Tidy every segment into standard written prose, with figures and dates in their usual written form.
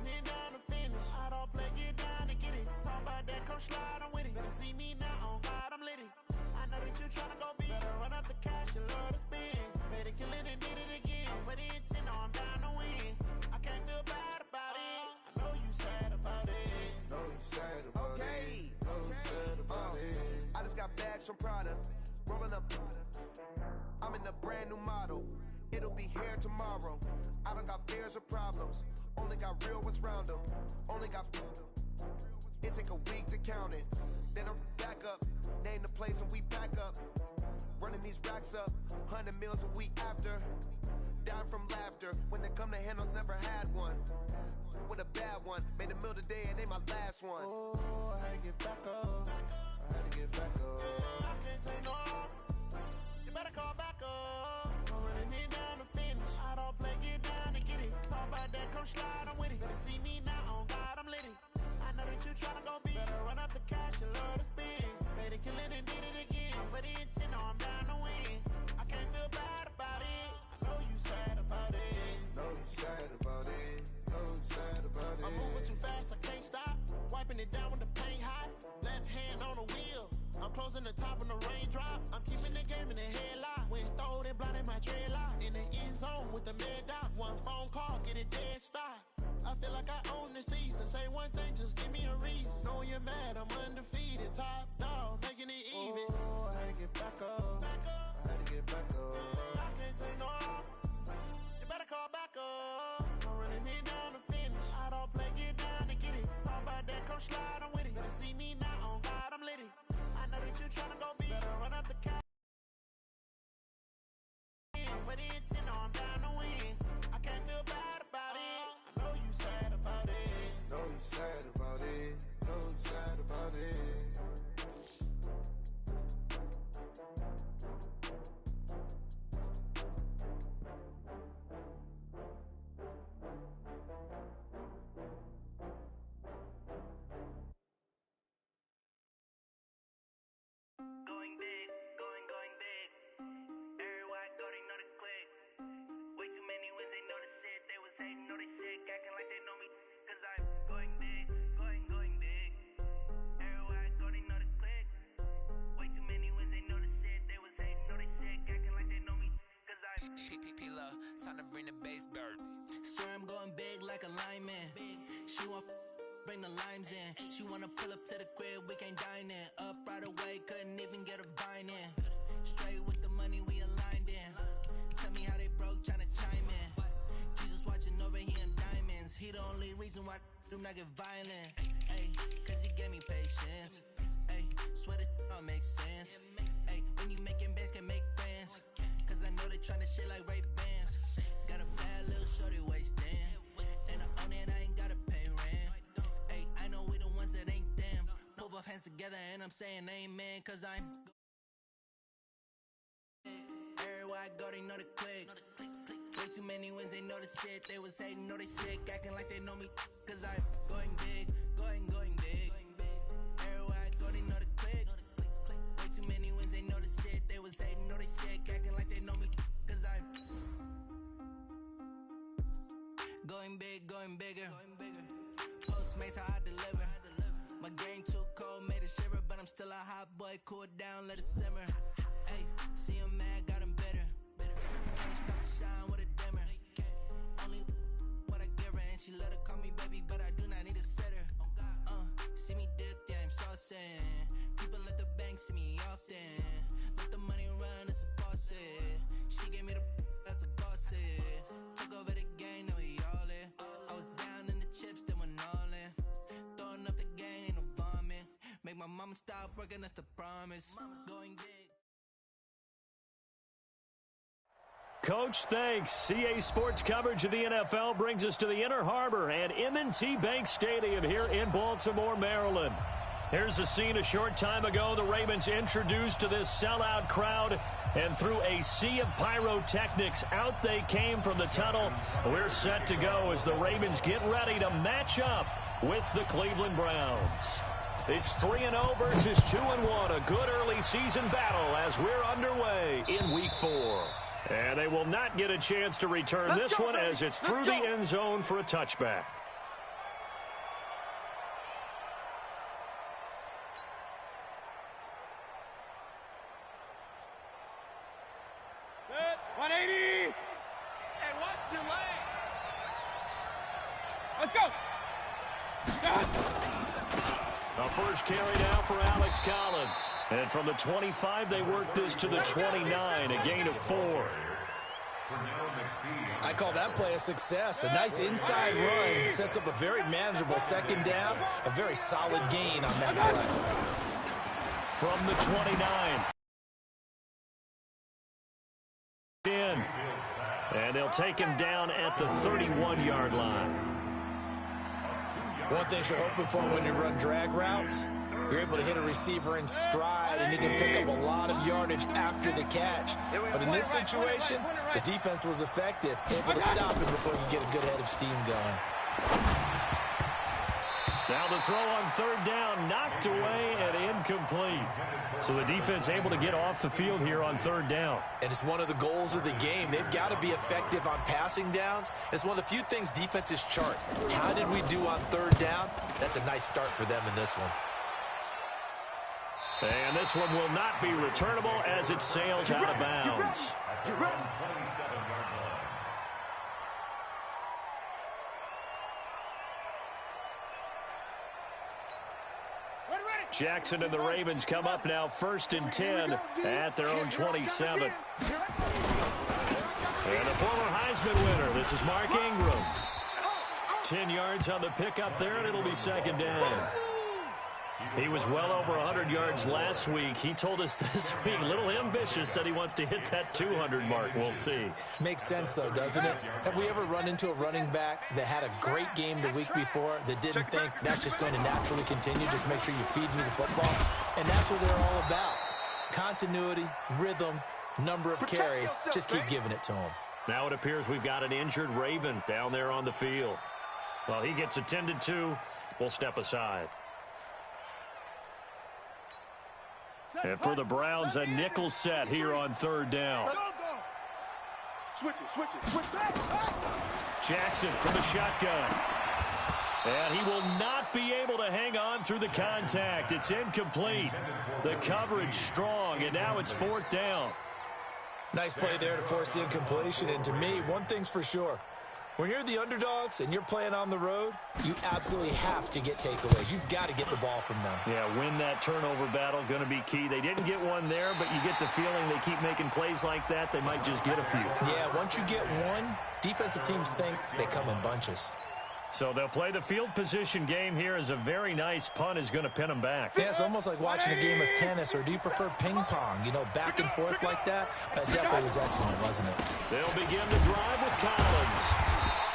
running it down to finish. I don't play, get down to get it. Talk about that, come slide, I'm with it. Better see me now, on God, I'm lit it. I know that you tryna go big. Better run up the cash, you love to spend. Better kill it and did it again. But the intent, no, I'm down to win. I can't feel bad about it. I know you sad about it. Know you sad about it. Know you sad about it. I just got bags from Prada. Rolling up. I'm in a brand new model. It'll be here tomorrow. I don't got fears or problems. Only got real ones round them. Only got. It take a week to count it. Then I'm back up. Name the place and we back up. Running these racks up. 100 meals a week after. Down from laughter. When they come to handles, never had one. With a bad one. Made a meal today and they my last one. Oh, I had to get back up. I had to get back up. I can't take no off. You better call back up. I'm running it down to finish. I don't play, get down to get it. Talk about that, come slide, I'm with it. Better see me now, on God, I'm lit it. I know that you tryna go big. Better run up the cash, you love to spend. Better kill it and did it again. But the intent, no, I'm down to win. I can't feel bad about it. I know you sad about it. Know you sad about it. Know you sad about it. I'm moving too fast, I can't stop. Wiping it down with the paint hot. Left hand on the wheel. I'm closing the top when the raindrop. I'm keeping the game in the headlock. When throwed and blinded my dreadlock. In the end zone with the mid dot. One phone call, get it dead stop. I feel like I own the season. Say one thing, just give me a reason. Knowing you're mad, I'm undefeated. Top dog, making it even. Oh, I had to get back up. I had to get back up. I can't take no off. You better call back up. I'm running it down to finish. I don't play, get down to get it. Talk about that, come slide, I'm with it. Better see me now, on God, I'm lit it. I know that you tryna go big. Better run up the cash. But the intent, no, I'm down to win. I can't feel bad about it. I know you sad about it. Know you sad about it. Know you sad about it. Going big, going big. Everywhere I go, they know the click. Way too many wins, they know the shit. They was hating, know they sick, acting like they know me. Cause I'm going big, going big. Everywhere I go, they know the click. Way too many wins, they know the shit. They was hating, know they sick, acting like they know me. Cause I'm P-P-P-Lo, time to bring the bass bird. Swear I'm going big like a lineman. She want bring the limes in. She wanna pull up to the crib, we can't dine in. Up right away, couldn't even get a vine in. Straight with the money, we aligned in. Tell me how they broke, tryna chime in. Jesus watching over, he in diamonds. He the only reason why do not get violent. Ay, cause he gave me patience. Ay, swear that all makes sense. Ay, when you making bands, can make friends. Cause I know they tryna shit like Ray-Bans. Got a bad little shorty wasting. And I own it, I ain't gotta pay rent. Ay, I know we the ones that ain't them. Pull both hands together and I'm saying amen. Cause I'm everywhere I go, they know the click. Way too many wins, they know the shit. They was hating, know they sick, acting like they know me. Cause I'm going big, going big. Everywhere I go, they know the click. Way too many wins, they know the shit. They was hating, know they sick, acting like they know me. Cause I'm going big, going bigger. Postmates how I deliver. My game too cold, made it shiver. But I'm still a hot boy, cool down, let it simmer. Hey, see him mad, got him bitter. Can't stop the shine with a dimmer. Only what I give her, and she let her call me baby, but I do not need a sitter. See me dip, yeah, I'm saucing. People let the bank see me often. Let the money run, it's a faucet. She gave me the that's a bosses. Took over the game, now we all in. I was down in the chips, then went all in. Throwing up the game, ain't no bombing. Make my mama stop working, that's the promise. Going big. Coach, thanks. CA Sports coverage of the NFL brings us to the Inner Harbor and M&T Bank Stadium here in Baltimore, Maryland. Here's a scene a short time ago. The Ravens introduced to this sellout crowd, and through a sea of pyrotechnics, out they came from the tunnel. We're set to go as the Ravens get ready to match up with the Cleveland Browns. It's 3-0 versus 2-1, a good early season battle as we're underway in Week 4. And they will not get a chance to return this one as it's through the end zone for a touchback. 180. Hey, watch the leg. Let's go. The first carry now for Alex Collins. And from the 25, they work this to the 29, a gain of 4. I call that play a success. A nice inside run sets up a very manageable second down, a very solid gain on that play. From the 29. In. And they'll take him down at the 31-yard line. One thing you're hoping for when you run drag routes, you're able to hit a receiver in stride, and he can pick up a lot of yardage after the catch. But in this situation, the defense was effective, able to stop him before you get a good head of steam going. Now the throw on third down, knocked away and incomplete. So the defense able to get off the field here on third down. And it's one of the goals of the game. They've got to be effective on passing downs. It's one of the few things defenses chart. How did we do on third down? That's a nice start for them in this one. And this one will not be returnable as it sails out of bounds. Jackson and the Ravens come up now 1st and 10 at their own 27. And a former Heisman winner, this is Mark Ingram. 10 yards on the pickup there, and it'll be second down. He was well over 100 yards last week. He told us this week, a little ambitious, said he wants to hit that 200 mark. We'll see. Makes sense, though, doesn't it? Have we ever run into a running back that had a great game the week before that didn't think that's just going to naturally continue? Just make sure you feed me the football. And that's what they're all about. Continuity, rhythm, number of carries. Just keep giving it to him. Now it appears we've got an injured Raven down there on the field. Well, he gets attended to. We'll step aside. And for the Browns, a nickel set here on third down. Switch it. Jackson from the shotgun. And he will not be able to hang on through the contact. It's incomplete. The coverage strong, and now it's 4th down. Nice play there to force the incompletion. And to me, one thing's for sure. When you're the underdogs and you're playing on the road, you absolutely have to get takeaways. You've got to get the ball from them. Yeah, win that turnover battle, going to be key. They didn't get one there, but you get the feeling they keep making plays like that, they might just get a few. Yeah, once you get one, defensive teams think they come in bunches. So they'll play the field position game here as a very nice punt is going to pin them back. Yeah, it's almost like watching a game of tennis, or do you prefer ping pong? You know, back and forth like that? That definitely was excellent, wasn't it? They'll begin the drive with Collins.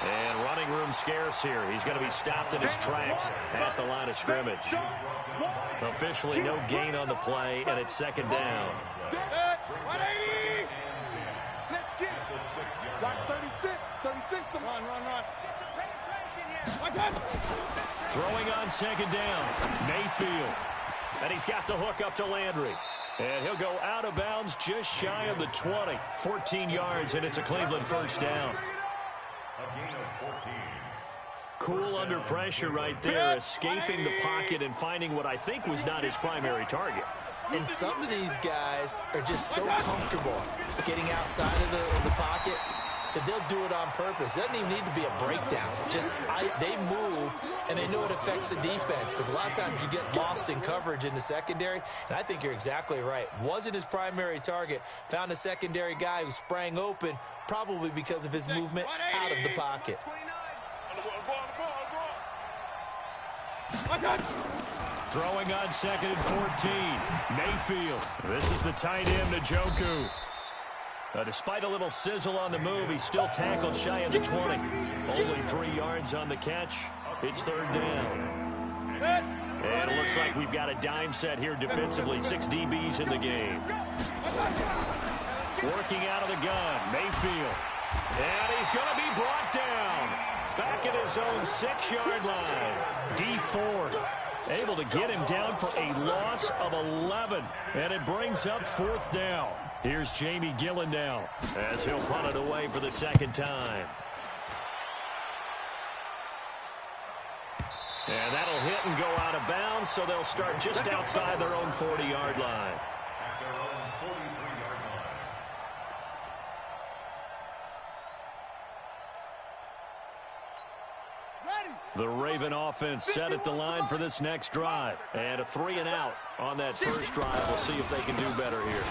And running room scarce here. He's going to be stopped in his tracks at the line of scrimmage. Officially no gain on the play, and it's second down. 180. Let's get it. Watch 36. 36 to run. Throwing on second down, Mayfield. And he's got the hook up to Landry. And he'll go out of bounds just shy of the 20. 14 yards, and it's a Cleveland first down. Cool under pressure right there, escaping the pocket and finding what I think was not his primary target. And some of these guys are just so comfortable getting outside of the pocket that they'll do it on purpose. It doesn't even need to be a breakdown. Just they move, and they know it affects the defense, because a lot of times you get lost in coverage in the secondary, and I think you're exactly right. Wasn't his primary target. Found a secondary guy who sprang open, probably because of his movement out of the pocket. Throwing on 2nd and 14. Mayfield. This is the tight end, Njoku. Despite a little sizzle on the move, he's still tackled shy of the 20. Only 3 yards on the catch. It's third down. And it looks like we've got a dime set here defensively. 6 DBs in the game. Working out of the gun, Mayfield. And he's going to be brought down. Back at his own 6-yard line. D Ford able to get him down for a loss of 11. And it brings up 4th down. Here's Jamie Gillen now as he'll punt it away for the second time. And that'll hit and go out of bounds, so they'll start just outside their own 40-yard line. The Raven offense set at the line for this next drive. And a 3-and-out on that first drive. We'll see if they can do better here.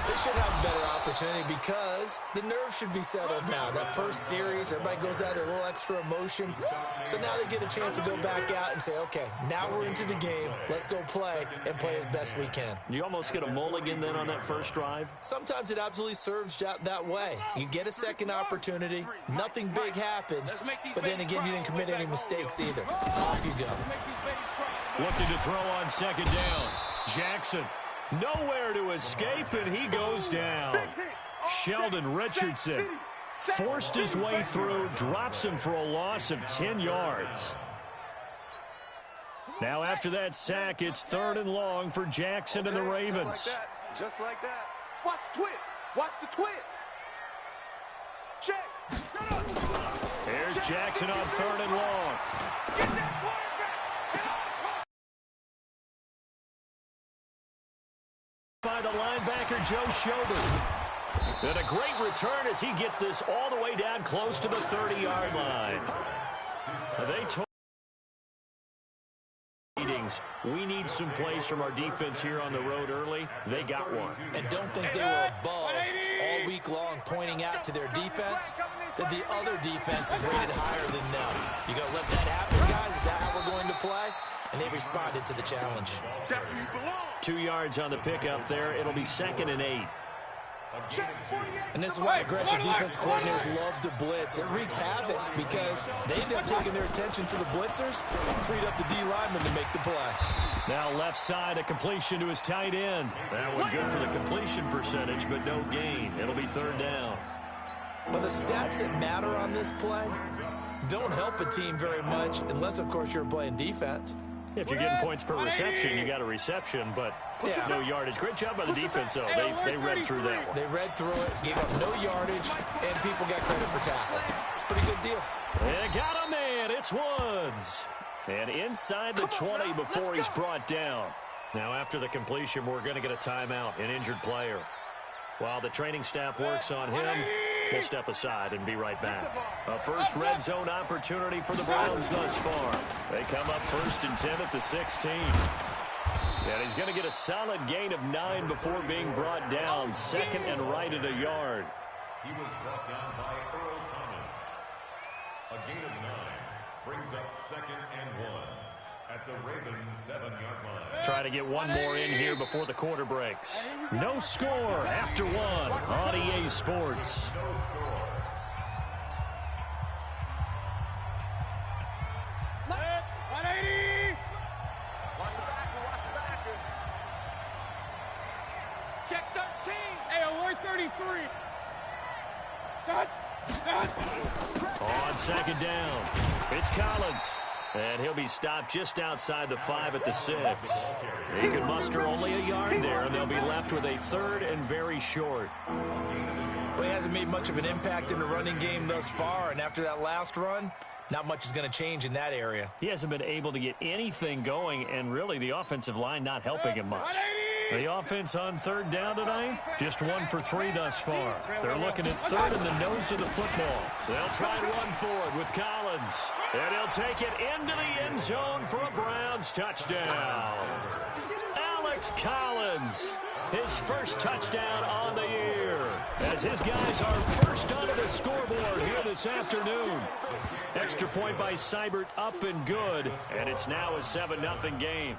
They should have a better opportunity because the nerves should be settled now. That first series, everybody goes out there, a little extra emotion. So now they get a chance to go back out and say, okay, now we're into the game. Let's go play and play as best we can. You almost get a mulligan then on that first drive? Sometimes it absolutely serves that way. You get a second opportunity. Nothing big happened. But then again, you didn't commit any mistakes either. Off you go. Looking to throw on second down. Jackson. Nowhere to escape, and he goes down. Sheldon Richardson forced his way through, drops him for a loss of 10 yards. Now after that sack, it's 3rd and long for Jackson and the Ravens. Just like that. Watch the twist. Watch the twist. Check. Set up. Here's Jackson on 3rd and long. Get that quarterback. By the linebacker, Joe Schobert. And a great return as he gets this all the way down close to the 30-yard line. They told meetings, we need some plays from our defense here on the road early. They got one. And don't think they were above all week long pointing out to their defense that the other defense is rated higher than them. You going to let that happen, guys? Is that how we're going to play? And they responded to the challenge. 2 yards on the pickup there. It'll be 2nd and 8. And this is why aggressive defense coordinators love to blitz. It wreaks havoc because they end up taking their attention to the blitzers, freed up the D lineman to make the play. Now left side, a completion to his tight end. That one good for the completion percentage, but no gain. It'll be 3rd down. Well, the stats that matter on this play don't help a team very much unless, of course, you're playing defense. If you're getting points per reception, you got a reception, but no yardage. Great job by the defense, though. They read through that one. They read through it, gave up no yardage, and people got credit for tackles. Pretty good deal. They got a man. It's Woods. And inside the 20 before he's brought down. Now, after the completion, we're going to get a timeout, an injured player. While the training staff works on him, we'll step aside and be right back. A first red zone opportunity for the Browns thus far. They come up 1st and 10 at the 16. And he's going to get a solid gain of 9 before being brought down. 2nd and right at a yard. He was brought down by Earl Thomas. A gain of 9 brings up 2nd and 1 at the Ravens 7-yard line. Try to get one more in here before the quarter breaks. No score after 1 on EA Sports. No score. Check 13. Hey, alert 33. On 2nd down, it's Collins. And he'll be stopped just outside the 5 at the 6. He could muster only a yard there, and they'll be left with a 3rd and very short. Well, he hasn't made much of an impact in the running game thus far, and after that last run, not much is going to change in that area. He hasn't been able to get anything going, and really the offensive line not helping him much. The offense on 3rd down tonight, just 1 for 3 thus far. They're looking at 3rd in the nose of the football. They'll try and run forward with Collins. And he'll take it into the end zone for a Browns touchdown. Alex Collins, his first touchdown on the year, as his guys are first onto the scoreboard here this afternoon. Extra point by Seibert up and good, and it's now a 7-0 game.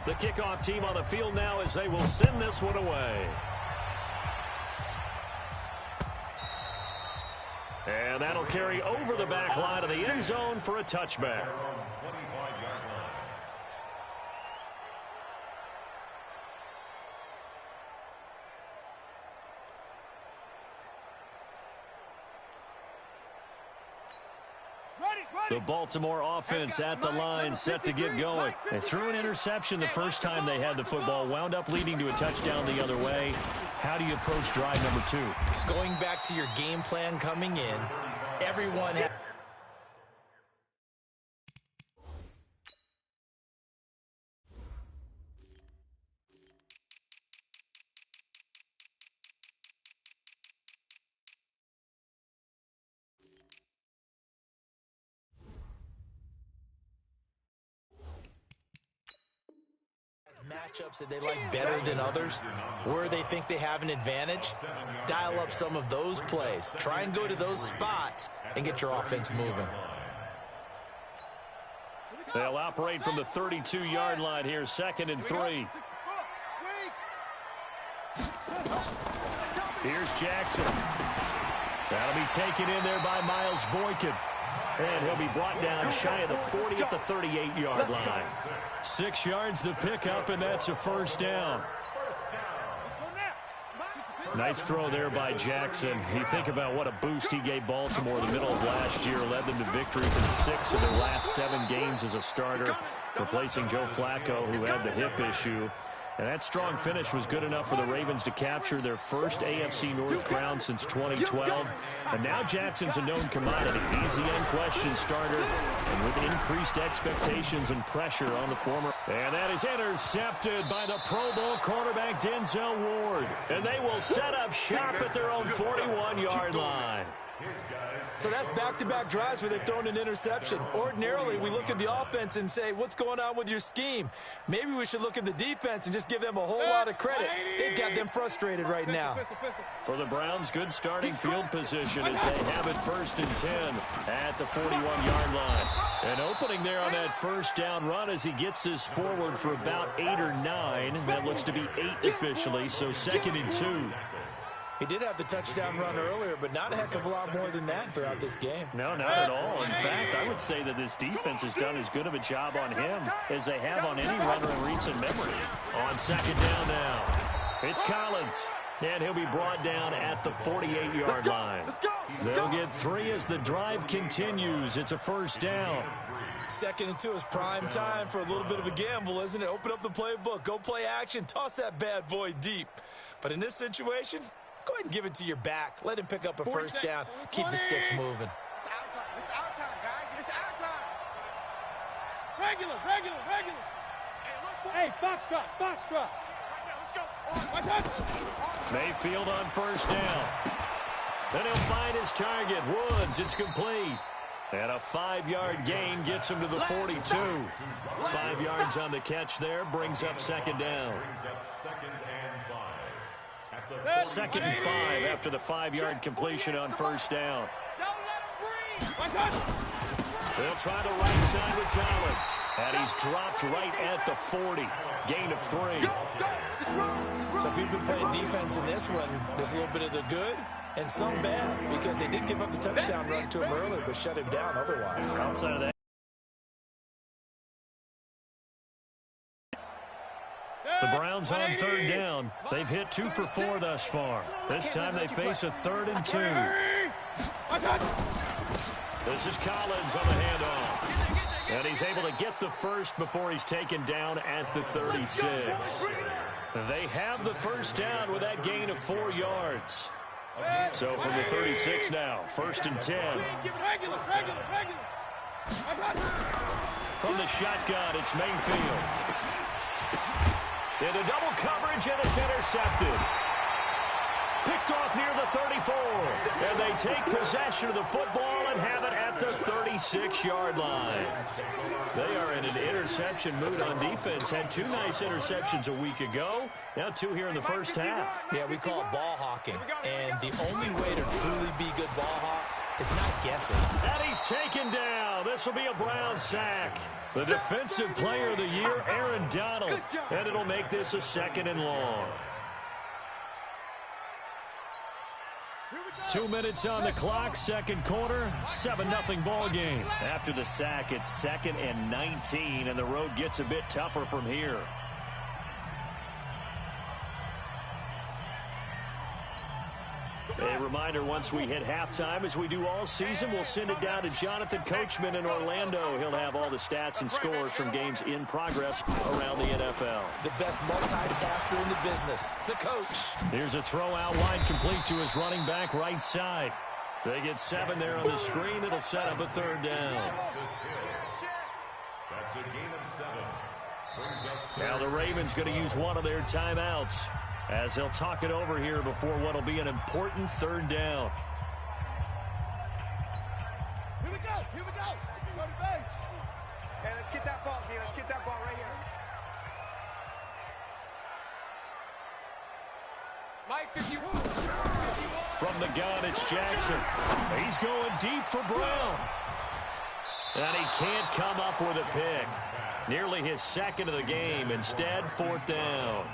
The kickoff team on the field now as they will send this one away. And that'll carry over the back line of the end zone for a touchback. The Baltimore offense at the line, set to get going. They threw an interception the first time they had the football, wound up leading to a touchdown the other way. How do you approach drive number 2? Going back to your game plan coming in, everyone has matchups that they like better than others, where they think they have an advantage, dial up some of those plays. Try and go to those spots and get your offense moving. They'll operate from the 32-yard line here, 2nd and 3. Here's Jackson. That'll be taken in there by Miles Boykin. And he'll be brought down shy of the 40 at the 38-yard line. 6 yards the pickup, and that's a first down. Nice throw there by Jackson. You think about what a boost he gave Baltimore in the middle of last year, led them to victories in 6 of their last 7 games as a starter, replacing Joe Flacco, who had the hip issue. And that strong finish was good enough for the Ravens to capture their first AFC North crown since 2012. And now Jackson's a known commodity. He's the unquestioned starter, and with increased expectations and pressure on the former. And that is intercepted by the Pro Bowl quarterback Denzel Ward. And they will set up shop at their own 41-yard line. So that's back-to-back drives where they've thrown an interception. Ordinarily, we look at the offense and say, what's going on with your scheme? Maybe we should look at the defense and just give them a whole lot of credit. They've got them frustrated right now. For the Browns, good starting field position as they have it 1st and 10 at the 41-yard line. An opening there on that first down run as he gets this forward for about 8 or 9. That looks to be 8 officially, so 2nd and 2. He did have the touchdown run earlier, but not a heck of a lot more than that throughout this game. No, not at all. In fact, I would say that this defense has done as good of a job on him as they have on any runner in recent memory. On 2nd down now, it's Collins, and he'll be brought down at the 48-yard line. They'll get 3 as the drive continues. It's a first down. 2nd and 2 is prime time for a little bit of a gamble, isn't it? Open up the playbook, go play action, toss that bad boy deep. But in this situation, go ahead and give it to your back. Let him pick up a first down. Keep the sticks moving. It's our time. It's our time, guys. It's our time. Regular. Hey, box drop. Right now, let's go. Mayfield on first down. Then he'll find his target. Woods, it's complete. And a 5-yard gain gets him to the 42. 5 yards on the catch there, brings up 2nd down. 2nd and 5 after the 5-yard completion on first down. They'll try the right side with Collins. And he's dropped right at the 40. Gain of 3. So if you've been playing defense in this one, there's a little bit of the good and some bad, because they did give up the touchdown run to him earlier, but shut him down otherwise. Outside of that, the Browns on 3rd down. They've hit 2 for 4 thus far. This time they face a 3rd and 2. This is Collins on the handoff. And he's able to get the first before he's taken down at the 36. They have the first down with that gain of 4 yards. So from the 36 now, 1st and 10. From the shotgun, it's Mayfield. Into double coverage, and it's intercepted. Picked off near the 34. And they take possession of the football and have it at the 36-yard line. They are in an interception mood on defense. Had 2 nice interceptions a week ago. Now 2 here in the first half. Yeah, we call it ball hawking. And the only way to truly be good ball hawks is not guessing. And he's taken down. This will be a Brown sack. The defensive player of the year, Aaron Donald. And it'll make this a 2nd and long. 2 minutes on the clock, 2nd quarter, 7-0 ball game. After the sack, it's 2nd and 19, and the road gets a bit tougher from here. A reminder, once we hit halftime, as we do all season, we'll send it down to Jonathan Coachman in Orlando. He'll have all the stats and scores from games in progress around the NFL. The best multitasker in the business, the coach. Here's a throw out wide, complete to his running back right side. They get 7 there on the screen. It'll set up a 3rd down. That's a gain of 7. Now the Ravens going to use one of their timeouts as they'll talk it over here before what will be an important 3rd down. Here we go. Go to base. Hey, let's get that ball here. Let's get that ball right here. Mike, if you From the gun, it's Jackson. He's going deep for Brown. And he can't come up with a pick. Nearly his second of the game. Instead, fourth down.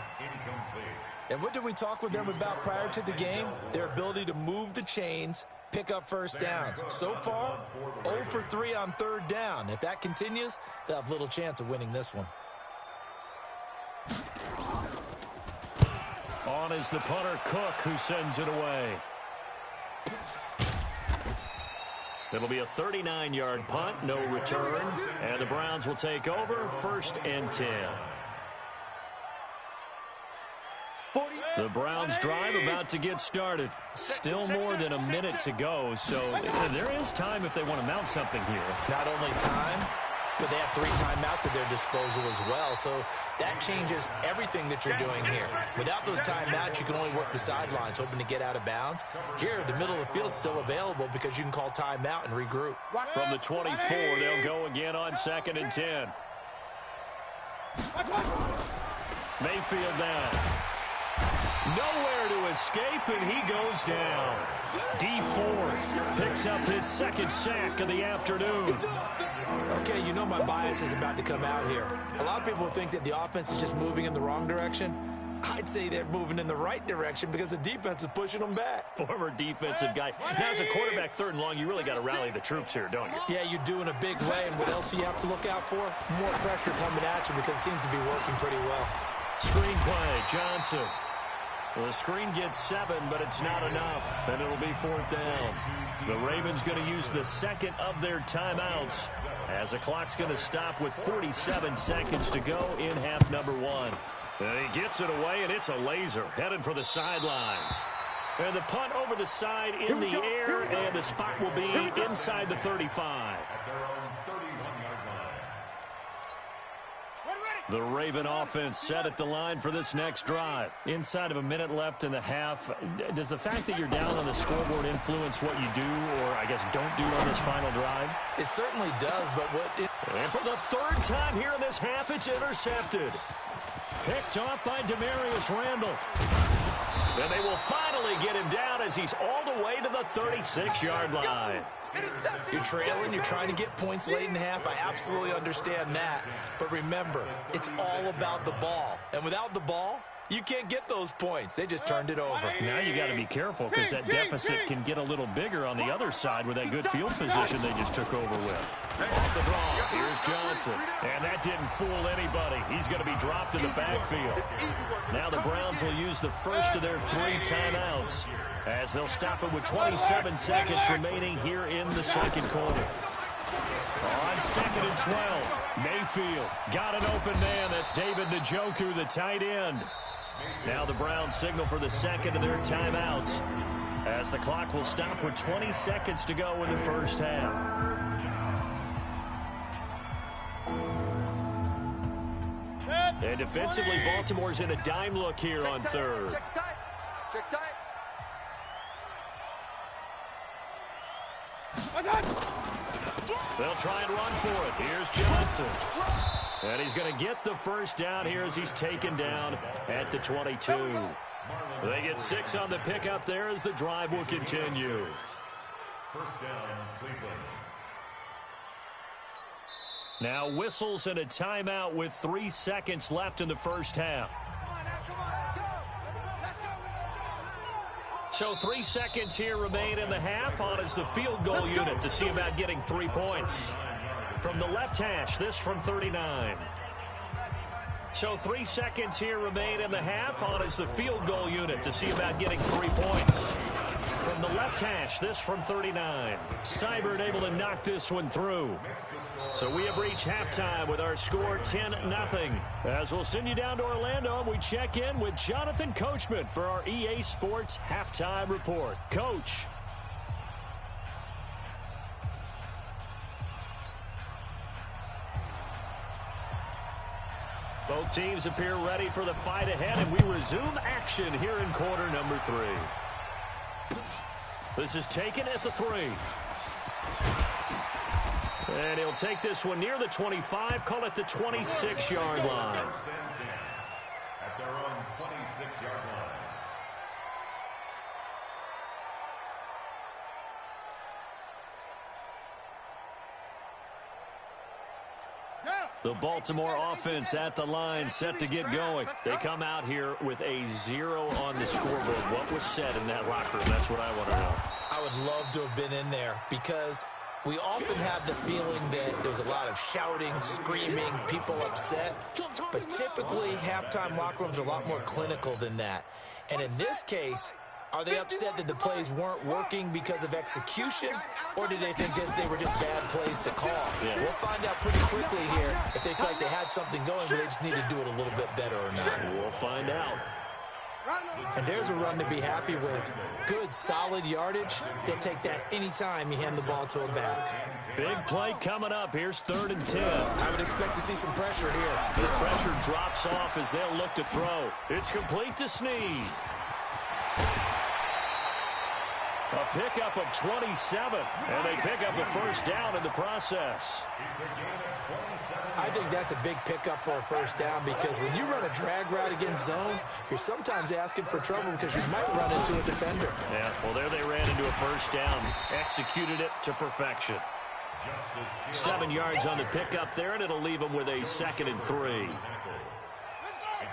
And what did we talk with them about prior to the game? Their ability to move the chains, pick up first downs. So far, 0 for 3 on third down. If that continues, they'll have little chance of winning this one. On is the punter, Cook, who sends it away. It'll be a 39-yard punt, no return. And the Browns will take over, 1st and 10. The Browns drive about to get started. Still more than a minute to go, so there is time if they want to mount something here. Not only time, but they have 3 timeouts at their disposal as well, so that changes everything that you're doing here. Without those timeouts, you can only work the sidelines, hoping to get out of bounds. Here, the middle of the field's still available because you can call timeout and regroup. From the 24, they'll go again on 2nd and 10. Mayfield down. Nowhere to escape, and he goes down. D Ford picks up his 2nd sack of the afternoon. Okay, you know my bias is about to come out here. A lot of people think that the offense is just moving in the wrong direction. I'd say they're moving in the right direction because the defense is pushing them back. Former defensive guy. Now, as a quarterback, 3rd and long, you really got to rally the troops here, don't you? Yeah, you do in a big way, and what else do you have to look out for? More pressure coming at you because it seems to be working pretty well. Screen play, Johnson. Well, the screen gets 7, but it's not enough, and it'll be 4th down. The Ravens going to use the 2nd of their timeouts as the clock's going to stop with 47 seconds to go in half number 1. And he gets it away, and it's a laser headed for the sidelines. And the punt over the side in the air, and the spot will be inside the 35. The Raven offense set at the line for this next drive. Inside of a minute left in the half, does the fact that you're down on the scoreboard influence what you do, or I guess don't do on this final drive? It certainly does, but And for the 3rd time here in this half, it's intercepted. Picked off by Demarius Randall. And they will finally get him down as he's all the way to the 36-yard line. You're trailing, you're trying to get points late in half. I absolutely understand that. But remember, it's all about the ball. And without the ball, you can't get those points. They just turned it over. Now you got to be careful because that deficit can get a little bigger on the other side with that good field position they just took over with. Off the draw, here's Johnson. And that didn't fool anybody. He's going to be dropped in the backfield. Now the Browns will use the first of their 3 timeouts as they'll stop it with 27 seconds remaining here in the 2nd quarter. On 2nd and 12, Mayfield got an open man. That's David Njoku, the tight end. Now the Browns signal for the 2nd of their timeouts as the clock will stop with 20 seconds to go in the 1st half. And defensively, Baltimore's in a dime look here on 3rd. check tight. They'll try and run for it. Here's Johnson. And he's going to get the 1st down here as he's taken down at the 22. They get 6 on the pickup there as the drive will continue. 1st down, Cleveland. Now whistles and a timeout with 3 seconds left in the 1st half. So 3 seconds here remain in the half. On is the field goal unit to see about getting 3 points. From the left hash, this from 39. So 3 seconds here remain in the half. On is the field goal unit to see about getting 3 points. From the left hash, this from 39. Seibert able to knock this one through. So we have reached halftime with our score 10-0. As we'll send you down to Orlando, we check in with Jonathan Coachman for our EA Sports Halftime Report. Coach. Both teams appear ready for the fight ahead, and we resume action here in quarter number 3. This is taken at the 3. And he'll take this one near the 25, call it the 26-yard line. At their own 26-yard line. The Baltimore offense at the line, set to get going. They come out here with a 0 on the scoreboard. What was said in that locker room? That's what I want to know. I would love to have been in there because we often have the feeling that there's a lot of shouting, screaming, people upset. But typically, halftime locker rooms are a lot more clinical than that. And in this case, are they upset that the plays weren't working because of execution, or did they think they were just bad plays to call? Yeah. We'll find out pretty quickly here if they feel like they had something going, but they just need to do it a little bit better or not. We'll find out. And there's a run to be happy with. Good, solid yardage. He'll take that anytime you hand the ball to him back. Big play coming up. Here's 3rd and 10. I would expect to see some pressure here. The pressure drops off as they'll look to throw. It's complete to Snead. A pickup of 27, and they pick up the first down in the process. I think that's a big pickup for a first down because when you run a drag route against zone, you're sometimes asking for trouble because you might run into a defender. Yeah, well, there they ran into a first down, executed it to perfection. 7 yards on the pickup there, and it'll leave them with a 2nd and 3.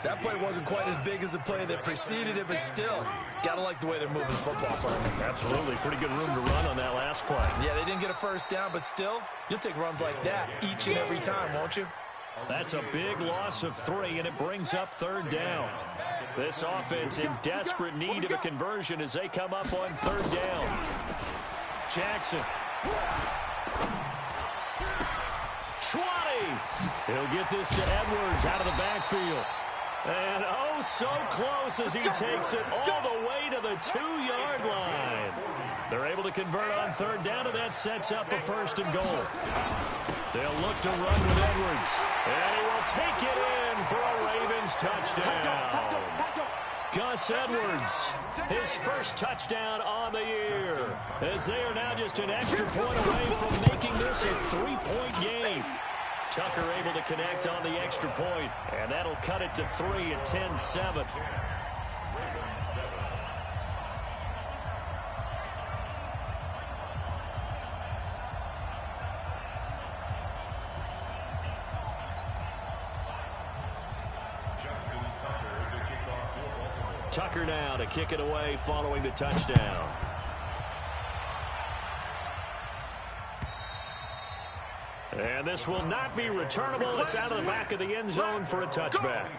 That play wasn't quite as big as the play that preceded it, but still, gotta like the way they're moving the football, partner. Absolutely. Pretty good room to run on that last play. Yeah, they didn't get a first down, but still, you'll take runs like that each and every time, won't you? That's a big loss of 3, and it brings up 3rd down. This offense in desperate need of a conversion as they come up on 3rd down. Jackson. 20. He'll get this to Edwards out of the backfield. And oh, so close as he takes it all the way to the 2-yard line. They're able to convert on 3rd down, and that sets up a 1st and goal. They'll look to run with Edwards. And he will take it in for a Ravens touchdown. Gus Edwards, his first touchdown on the year, as they are now just an extra point away from making this a 3-point game. Tucker able to connect on the extra point, and that'll cut it to 3 at 10-7. Tucker now to kick it away following the touchdown. And this will not be returnable. It's out of the back of the end zone for a touchback.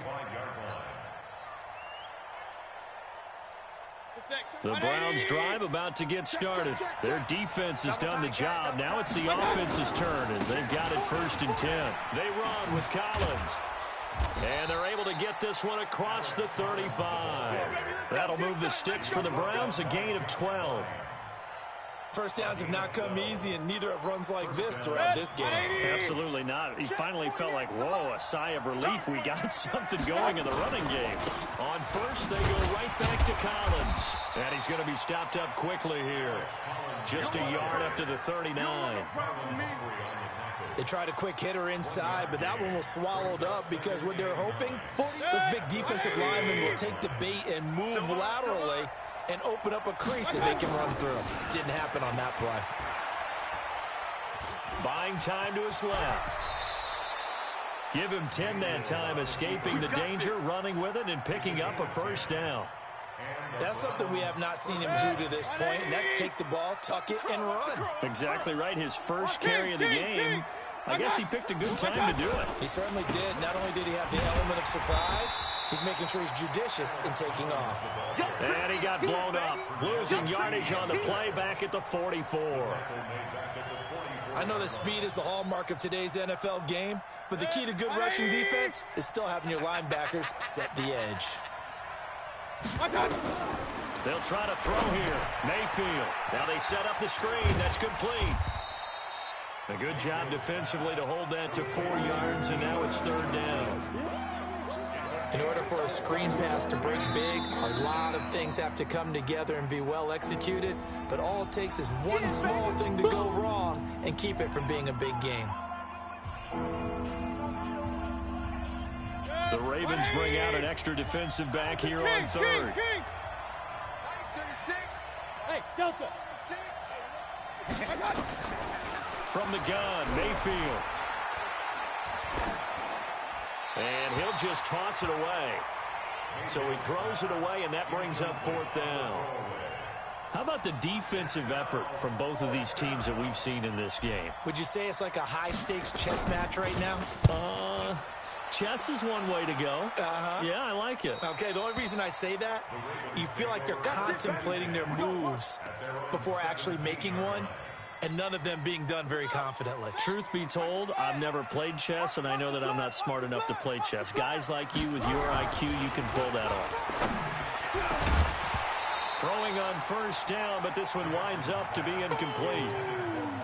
The Browns drive about to get started. Their defense has done the job. Now it's the offense's turn as they've got it 1st and 10. They run with Collins. And they're able to get this one across the 35. That'll move the sticks for the Browns, a gain of 12. First downs have not come easy, and neither have runs like this throughout this game. Absolutely not. He finally felt like, whoa, a sigh of relief. We got something going in the running game. On 1st, they go right back to Collins. And he's going to be stopped up quickly here. Just a yard up to the 39. They tried a quick hitter inside, but that one was swallowed up because what they're hoping, those big defensive linemen will take the bait and move laterally and open up a crease that they can run through. Didn't happen on that play. Buying time to his left. Give him 10 that time, escaping the danger, running with it, and picking up a first down. That's something we have not seen him do to this point, and that's take the ball, tuck it, and run. Exactly right. His first carry of the game. I guess he picked a good time to do it. He certainly did. Not only did he have the element of surprise, he's making sure he's judicious in taking off. And he got blown up, losing yardage on the play back at the 44. I know that speed is the hallmark of today's NFL game, but the key to good rushing defense is still having your linebackers set the edge. They'll try to throw here. Mayfield. Now they set up the screen. That's complete. A good job defensively to hold that to 4 yards, and now it's 3rd down. In order for a screen pass to break big, a lot of things have to come together and be well executed, but all it takes is one small thing to go wrong and keep it from being a big game. The Ravens bring out an extra defensive back here on 3rd. Hey, Delta. From the gun, Mayfield. And he'll just toss it away. So he throws it away, and that brings up 4th down. How about the defensive effort from both of these teams that we've seen in this game? Would you say it's like a high-stakes chess match right now? Chess is one way to go. Yeah, I like it. Okay, the only reason I say that, you feel like they're contemplating their moves before actually making one, and none of them being done very confidently. Truth be told, I've never played chess, and I know that I'm not smart enough to play chess. Guys like you with your IQ, you can pull that off. Throwing on 1st down, but this one winds up to be incomplete.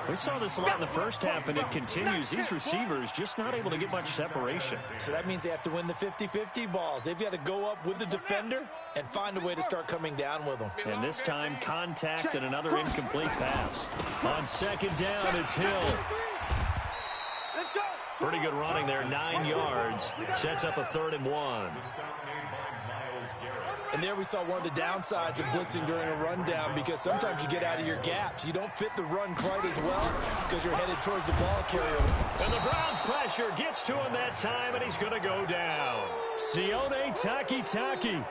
We saw this a lot in the first half, and it continues. These receivers just not able to get much separation. So that means they have to win the 50-50 balls. They've got to go up with the defender and find a way to start coming down with them. And this time, contact and another incomplete pass. On 2nd down, it's Hill. Pretty good running there, 9 yards. Sets up a 3rd and 1. And there we saw one of the downsides of blitzing during a rundown, because sometimes you get out of your gaps. You don't fit the run quite as well because you're headed towards the ball carrier. And the Browns pressure gets to him that time, and he's going to go down. Sione Takitaki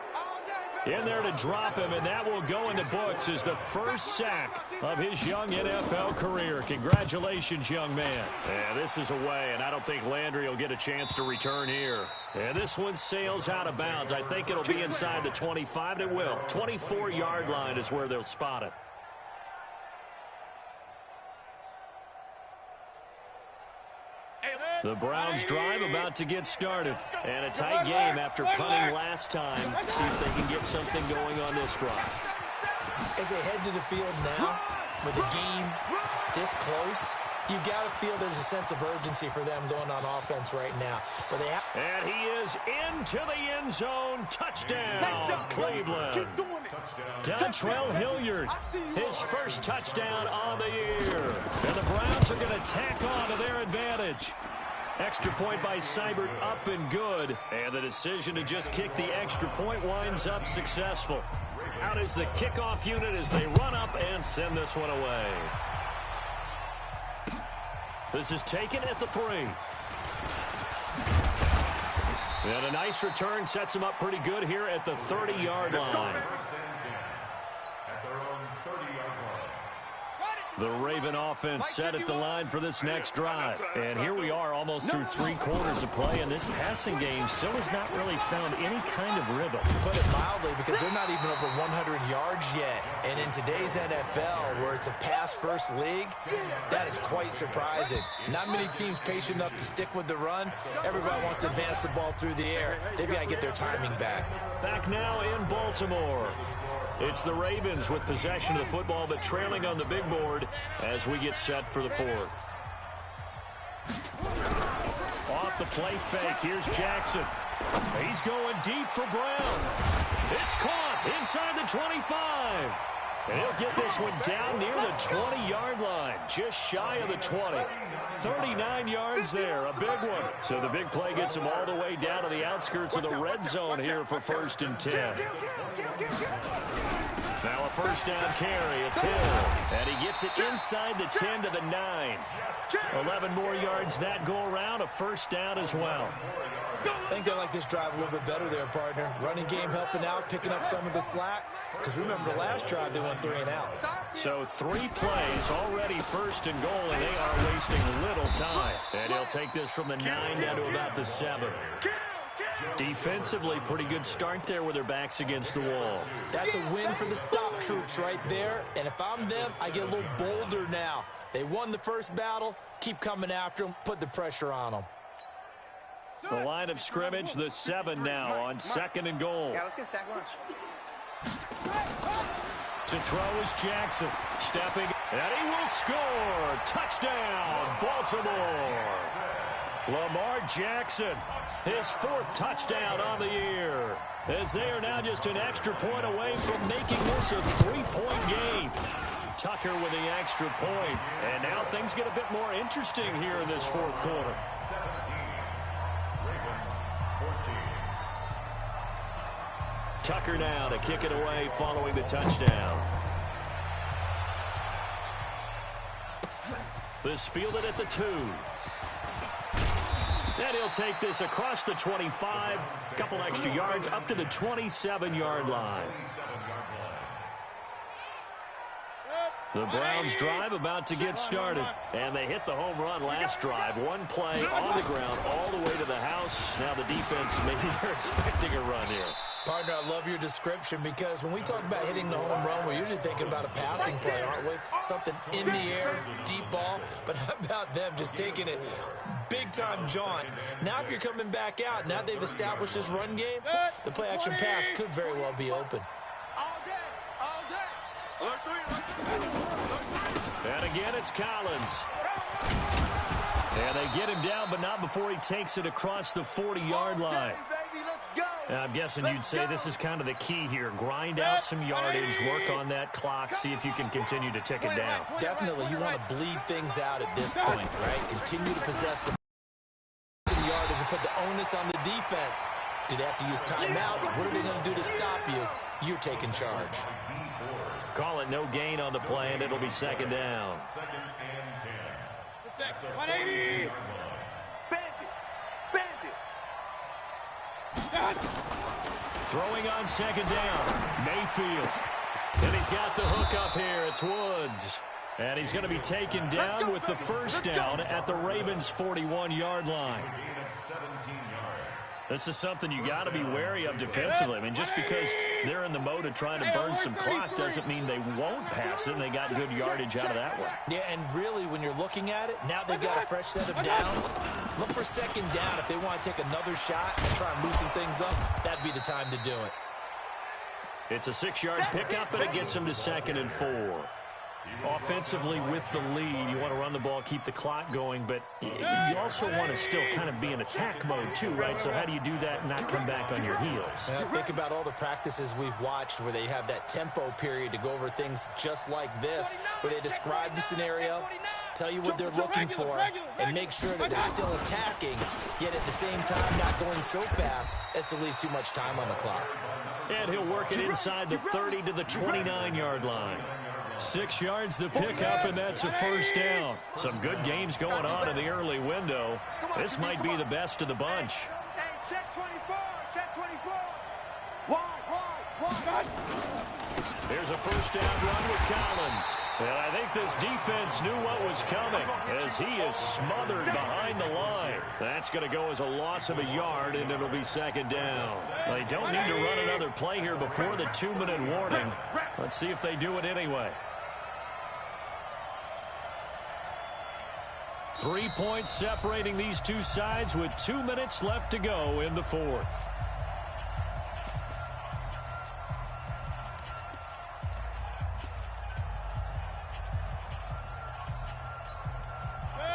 in there to drop him, and that will go into books as the first sack of his young NFL career. Congratulations, young man. And this is away, and I don't think Landry will get a chance to return here. And this one sails out of bounds. I think it'll be inside the 25, and it will. 24-yard line is where they'll spot it. The Browns drive about to get started. And a tight game after punting last time. See if they can get something going on this drive. As they head to the field now, with the game this close, you've got to feel there's a sense of urgency for them going on offense right now. But they have. And he is into the end zone. Touchdown, Cleveland. Dontrell Hilliard, his first touchdown on the year. And the Browns are going to tack on to their advantage. Extra point by Seibert, up and good. And the decision to just kick the extra point winds up successful. Out is the kickoff unit as they run up and send this one away. This is taken at the 3. And a nice return sets him up pretty good here at the 30-yard line. The Raven offense set at the line for this next drive. And here we are almost through 3 quarters of play, and this passing game still has not really found any kind of rhythm. Put it mildly, because they're not even over 100 yards yet. And in today's NFL, where it's a pass-first league, that is quite surprising. Not many teams patient enough to stick with the run. Everybody wants to advance the ball through the air. They've got to get their timing back. Back now in Baltimore. It's the Ravens with possession of the football, but trailing on the big board as we get set for the 4th. Off the play fake, here's Jackson. He's going deep for Brown. It's caught inside the 25. And he'll get this one down near the 20-yard line, just shy of the 20. 39 yards there, a big one. So the big play gets him all the way down to the outskirts of the red zone here for 1st and 10. Now a first down carry, it's Hill. And he gets it inside the 10 to the 9. 11 more yards that go around, a first down as well. I think they like this drive a little bit better there, partner. Running game helping out, picking up some of the slack. Because remember, the last drive, they went 3 and out. So 3 plays, already 1st and goal, and they are wasting little time. And he'll take this from the 9 down to about the 7. Defensively, pretty good start there with their backs against the wall. That's a win for the stop troops right there. And if I'm them, I get a little bolder now. They won the first battle. Keep coming after them. Put the pressure on them. The line of scrimmage, the 7 now on 2nd and goal. Yeah, let's get sack lunch. To throw is Jackson. Stepping, and he will score. Touchdown, Baltimore. Lamar Jackson, his 4th touchdown on the year. As they are now just an extra point away from making this a 3-point game. Tucker with the extra point. And now things get a bit more interesting here in this 4th quarter. Tucker now to kick it away following the touchdown. This fielded at the 2. And he'll take this across the 25, a couple extra yards, up to the 27-yard line. The Browns drive about to get started. And they hit the home run last drive. One play on the ground all the way to the house. Now the defense, maybe they're expecting a run here. Partner, I love your description because when we talk about hitting the home run, we're usually thinking about a passing play, aren't we? Something in the air, deep ball. But how about them just taking it big-time jaunt? Now if you're coming back out, now they've established this run game, the play-action pass could very well be open. And again, it's Collins. And they get him down, but not before he takes it across the 40-yard line. I'm guessing you'd say this is kind of the key here. Grind out some yardage, work on that clock, see if you can continue to tick it down. Definitely, you want to bleed things out at this point, right? Continue to possess some yardage and put the onus on the defense. Do they have to use timeouts? What are they going to do to stop you? You're taking charge. Call it no gain on the play, and it'll be second down. Second and 10. 180. Throwing on second down, Mayfield. And he's got the hook up here. It's Woods. And he's going to be taken down with the first down at the Ravens' 41-yard line. This is something you got to be wary of defensively. I mean, just because they're in the mode of trying to burn some clock doesn't mean they won't pass it, and they got good yardage out of that one. Yeah, and really, when you're looking at it, now they've got a fresh set of downs. Look for second down if they want to take another shot and try and loosen things up. That'd be the time to do it. It's a 6-yard pickup, and it gets them to 2nd and 4. Offensively with the lead, you want to run the ball, keep the clock going, but you also want to still kind of be in attack mode too, right? So how do you do that and not come back on your heels? Think about all the practices we've watched where they have that tempo period to go over things just like this, where they describe the scenario, tell you what they're looking for, and make sure that they're still attacking, yet at the same time not going so fast as to leave too much time on the clock. And he'll work it inside the 30 to the 29-yard line. 6 yards the pickup, and that's a first down. Some good games going on in the early window. This might be the best of the bunch. Check 24. Check 24. Wide. There's a first down run with Collins. And I think this defense knew what was coming as he is smothered behind the line. That's going to go as a loss of a yard, and it'll be second down. They don't need to run another play here before the 2-minute warning. Let's see if they do it anyway. 3 points separating these two sides with 2 minutes left to go in the fourth.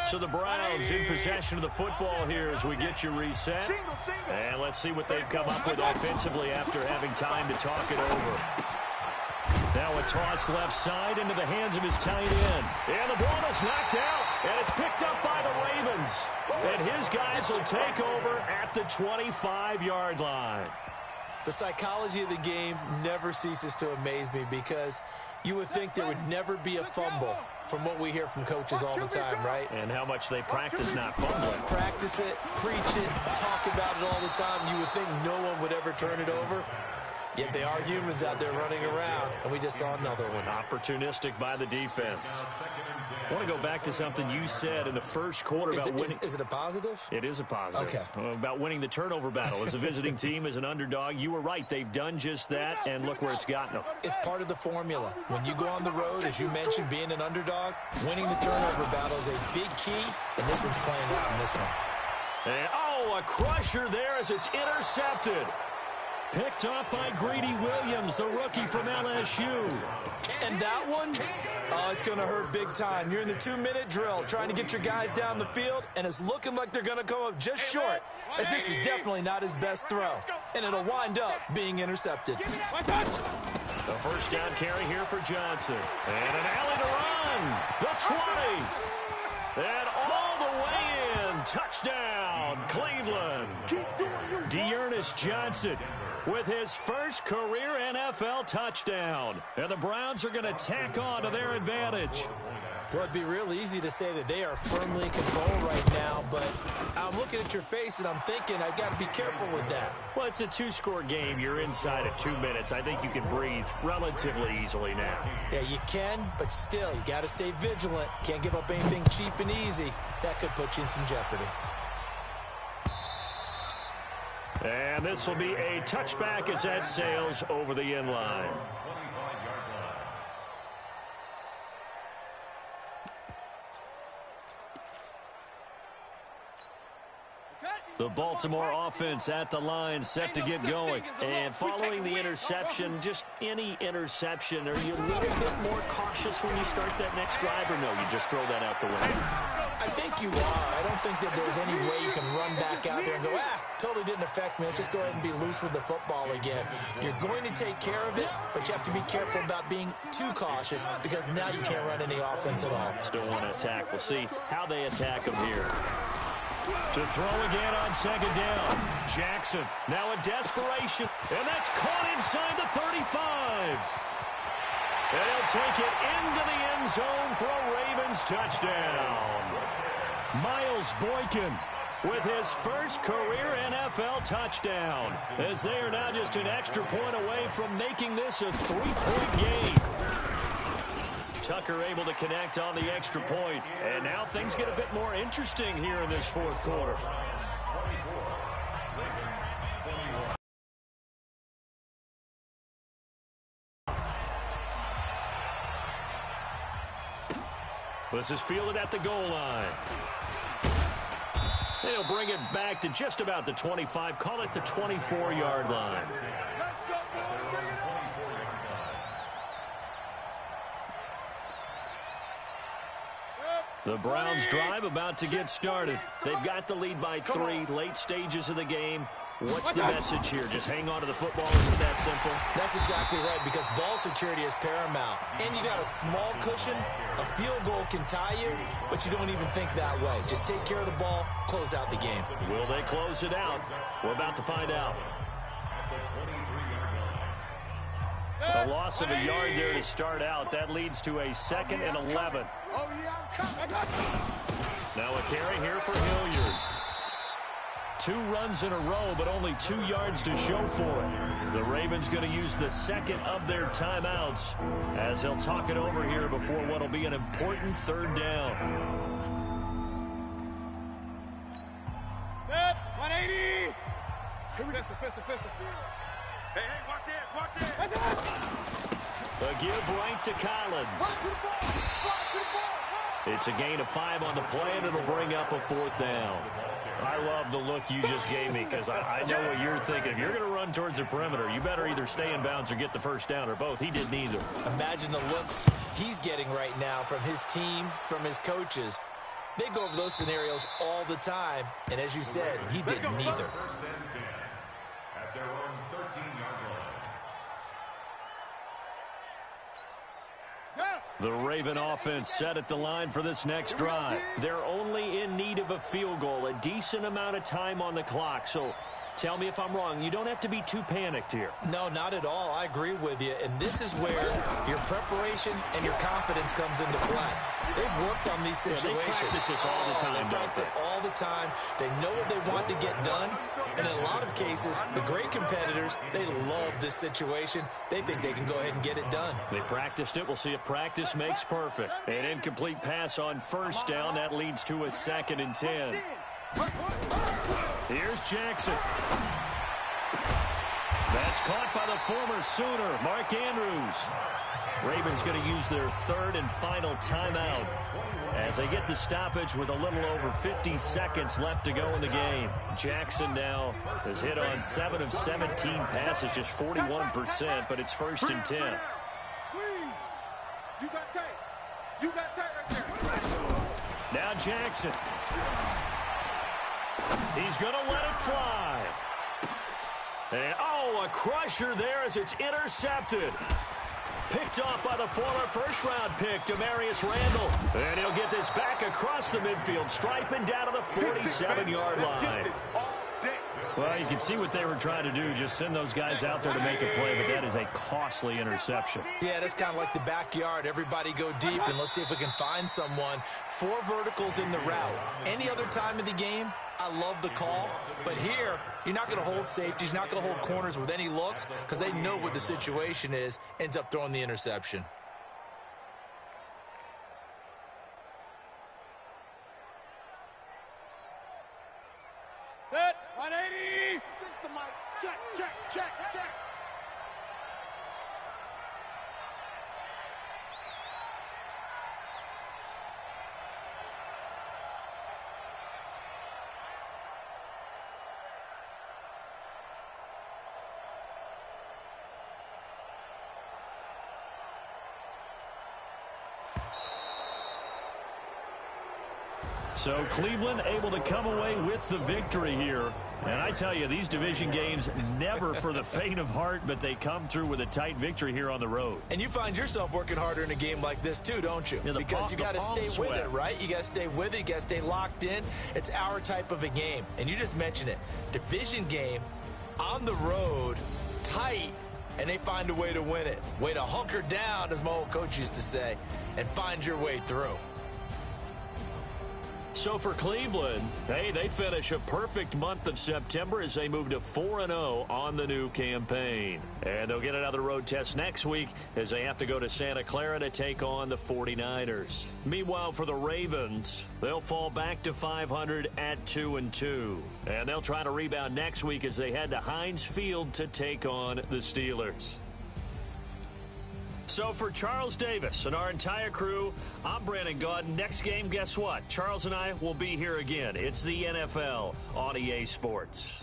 So the Browns in possession of the football here as we get you reset. And let's see what they've come up with offensively after having time to talk it over. Now a toss left side into the hands of his tight end. And the ball is knocked out. And it's picked up by the Ravens. And his guys will take over at the 25-yard line. The psychology of the game never ceases to amaze me because you would think there would never be a fumble from what we hear from coaches all the time, right? And how much they practice not fumbling. Practice it, preach it, talk about it all the time. You would think no one would ever turn it over. Yet they are humans out there running around, and we just saw another one. Opportunistic by the defense. I want to go back to something you said in the first quarter about winning. Is it a positive? It is a positive. Okay. About winning the turnover battle. As a visiting team, as an underdog, you were right. They've done just that, and look where it's gotten them. It's part of the formula. When you go on the road, as you mentioned, being an underdog, winning the turnover battle is a big key, and this one's playing out in this one. And, a crusher there as it's intercepted. Picked up by Greedy Williams, the rookie from LSU. And that one, it's going to hurt big time. You're in the 2-minute drill trying to get your guys down the field, and it's looking like they're going to come up just short, as this is definitely not his best throw. And it'll wind up being intercepted. The first down carry here for Johnson. And an alley to run. The 20. And all the way in. Touchdown, Cleveland. Dearness Johnson with his first career NFL touchdown. And the Browns are going to tack on to their advantage. Well, it'd be real easy to say that they are firmly in control right now, but I'm looking at your face and I'm thinking I've got to be careful with that. Well, it's a two-score game. You're inside at 2 minutes. I think you can breathe relatively easily now. Yeah, you can, but still, you got to stay vigilant. Can't give up anything cheap and easy. That could put you in some jeopardy. And this will be a touchback as that sails over the end line. The Baltimore offense at the line, set to get going. And following the interception, just any interception, are you a little bit more cautious when you start that next drive, or no, you just throw that out the window? I think you are. I don't think that there's any way you can run back out there and go, totally didn't affect me. Let's just go ahead and be loose with the football again. You're going to take care of it, but you have to be careful about being too cautious because now you can't run any offense at all. Still want to attack. We'll see how they attack them here. To throw again on second down. Jackson, now a desperation. And that's caught inside the 35. And he'll take it into the end zone for a Ravens touchdown. Miles Boykin with his first career NFL touchdown, as they are now just an extra point away from making this a 3-point game. Tucker able to connect on the extra point, and now things get a bit more interesting here in this fourth quarter. This is fielded at the goal line. They'll bring it back to just about the 25, call it the 24-yard line. The Browns drive about to get started. They've got the lead by 3, late stages of the game. What's the message here? Just hang on to the football? Is it that simple? That's exactly right, because ball security is paramount. And you got a small cushion. A field goal can tie you, but you don't even think that way. Just take care of the ball, close out the game. Will they close it out? We're about to find out. A loss of a yard there to start out. That leads to a 2nd and 11. Now a carry here for Hilliard. 2 runs in a row, but only 2 yards to show for it. The Ravens going to use the second of their timeouts as they'll talk it over here before what will be an important 3rd down. 180. Hey, watch it. A give right to Collins. It's a gain of 5 on the play, and it'll bring up a 4th down. I love the look you just gave me, because I know what you're thinking. If you're going to run towards the perimeter, you better either stay in bounds or get the first down, or both. He did neither. Imagine the looks he's getting right now from his team, from his coaches. They go over those scenarios all the time, and as you said, he did neither. At their own 13-yard line. The Raven offense set at the line for this next drive. They're only in need of a field goal, a decent amount of time on the clock. So tell me if I'm wrong. You don't have to be too panicked here. No, not at all. I agree with you. And this is where your preparation and your confidence comes into play. They've worked on these situations. Yeah, they practice this all the time, they practice it all the time. They know what they want to get done. And in a lot of cases, the great competitors, they love this situation. They think they can go ahead and get it done. They practiced it. We'll see if practice makes perfect. An incomplete pass on 1st down. That leads to a 2nd and 10. Here's Jackson. That's caught by the former Sooner, Mark Andrews. Ravens going to use their 3rd and final timeout as they get the stoppage with a little over 50 seconds left to go in the game. Jackson now has hit on 7 of 17 passes, just 41%, but it's 1st and 10. You got tight. You got tight right there. Now Jackson. He's going to let it fly. And, a crusher there as it's intercepted. Picked off by the former first-round pick, Demarius Randall. And he'll get this back across the midfield, striping down to the 47-yard line. Well, you can see what they were trying to do, just send those guys out there to make a play, but that is a costly interception. Yeah, that's kind of like the backyard. Everybody go deep, and let's see if we can find someone. 4 verticals in the route. Any other time of the game, I love the call, but here, you're not going to hold safeties, you're not going to hold corners with any looks because they know what the situation is, ends up throwing the interception. Set, 180. Fix the mic. Check, check, check, check. So Cleveland able to come away with the victory here. And I tell you, these division games never for the faint of heart, but they come through with a tight victory here on the road. And you find yourself working harder in a game like this too, don't you? Yeah, because you got to stay with it, right? You got to stay with it. You got to stay locked in. It's our type of a game. And you just mentioned it. Division game on the road, tight, and they find a way to win it. Way to hunker down, as my old coach used to say, and find your way through. So for Cleveland, hey, they finish a perfect month of September as they move to 4-0 on the new campaign. And they'll get another road test next week as they have to go to Santa Clara to take on the 49ers. Meanwhile, for the Ravens, they'll fall back to 500 at 2-2. And they'll try to rebound next week as they head to Heinz Field to take on the Steelers. So for Charles Davis and our entire crew, I'm Brandon Gaudin. Next game, guess what? Charles and I will be here again. It's the NFL on EA Sports.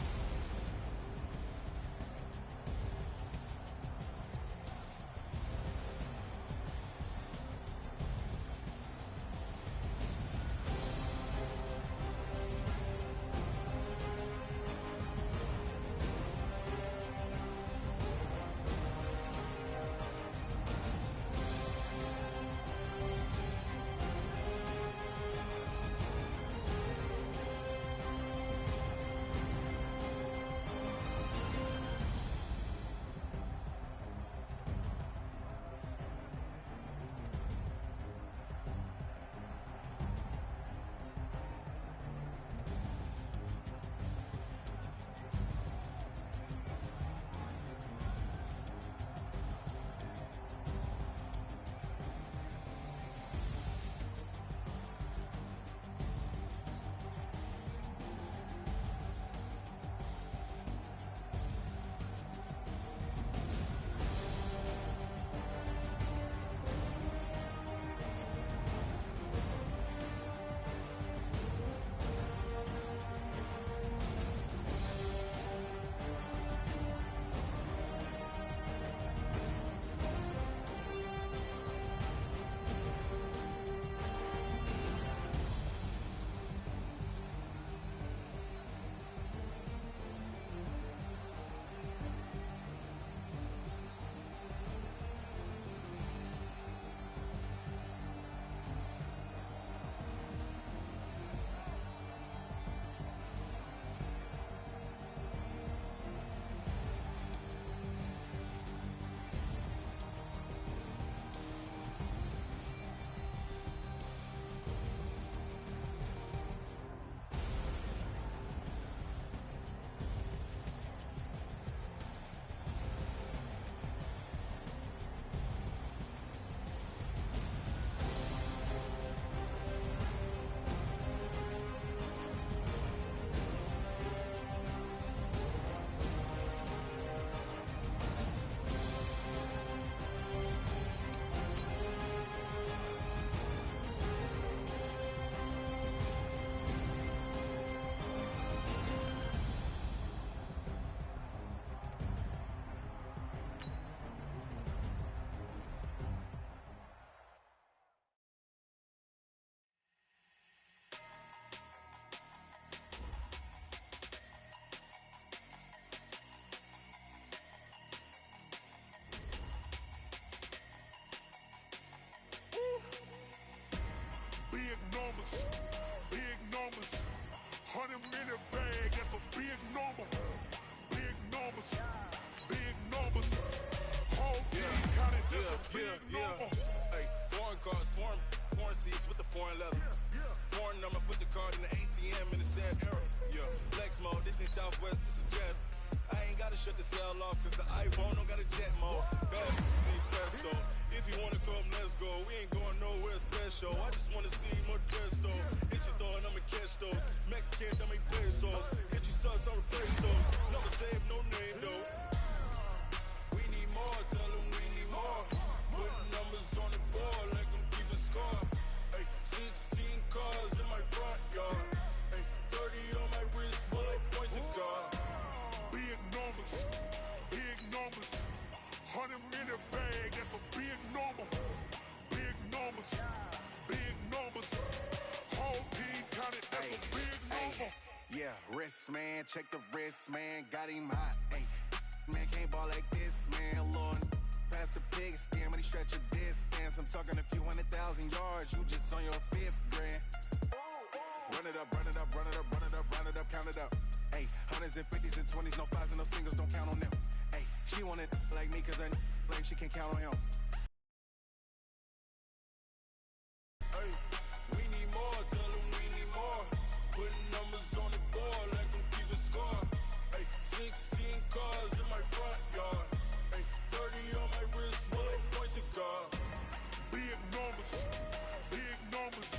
shut the cell off, cause the iPhone don't got a jet mode. Fast, be presto. If you wanna come, let's go. We ain't going nowhere special. I just wanna see more Modesto. Hit your thought, I'ma catch those. Mexican, dame pesos. Hit you sus, I'ma praise those. Never save no name though. We need more, tell them we need more. Putting numbers on the board, like them keep a score. Ay, 16 cars in my front yard. Ay, 30 on my wrist, bullet point to God. Big numbers, big numbers. 100 minute bag, that's a big number. Big numbers, big numbers. Whole team counted, that's a big number. Yeah, wrist man, check the wrist man, got him hot. Ay, man can't ball like this, man. Lord, pass the pig skin when he stretch a distance. I'm talking a few 100,000 yards, you just on your 5th grand. Run it up, run it up, run it up, run it up, run it up, count it up. Ay, hundreds and 50s and 20s, no 5s and no singles, don't count on them. Ay, she want it like me, cause her like she can't count on him. Ay, we need more, tell them we need more. Putting numbers on the board, like them keep a score. Ay, 16 cars in my front yard. Ay, 30 on my wrist, bullet point to God. Big numbers, big numbers.